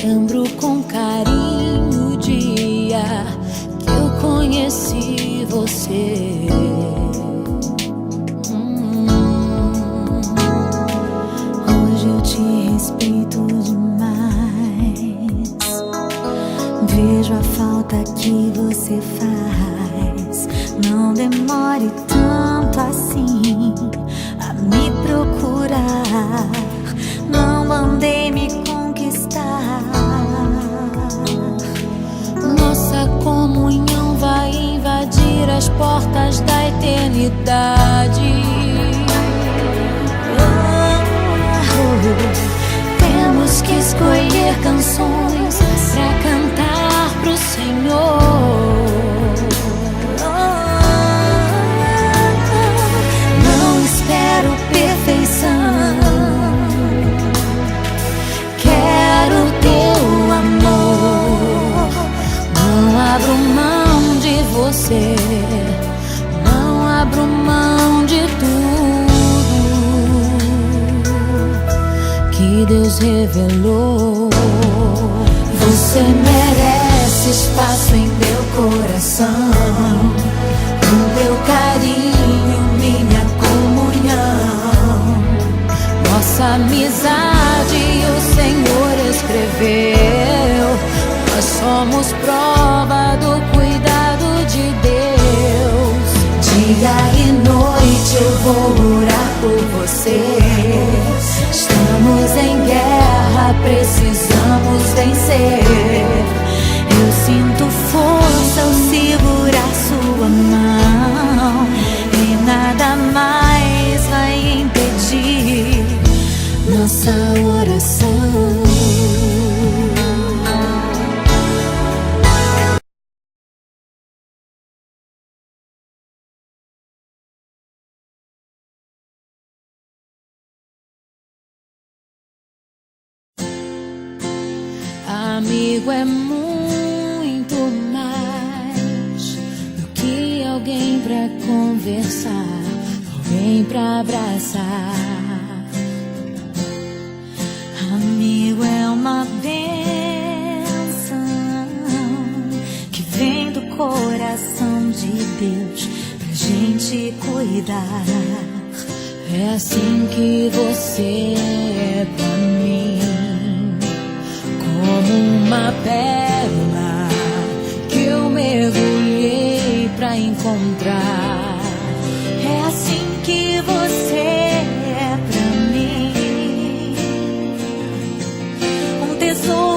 Lembro com carinho o dia que eu conheci você. Hoje eu te respeito demais. Vejo a falta que você faz. Não demore tanto assim a me procurar. Não mandei me conquistar. Nossa comunhão vai invadir as portas da eternidade. Temos que escolher canções pra cantar pro Senhor. Não espero perfeição, quero teu amor. Não abro mão de você, não abro mão de tudo que Deus revelou. Você merece espaço em meu coração, o meu carinho, minha comunhão. Nossa amizade o Senhor escreveu. Nós somos prova do cuidado de Deus. Dia e noite eu vou orar por você. Estamos em guerra, precisamos vencer. Eu sinto força ao segurar sua mão, e nada mais vai impedir nossa oração. Amigo é muito mais do que alguém pra conversar, alguém pra abraçar. Amigo é uma bênção que vem do coração de Deus pra gente cuidar. É assim que você é pra mim, como uma pérola que eu mergulhei pra encontrar. É assim que você é pra mim, um tesouro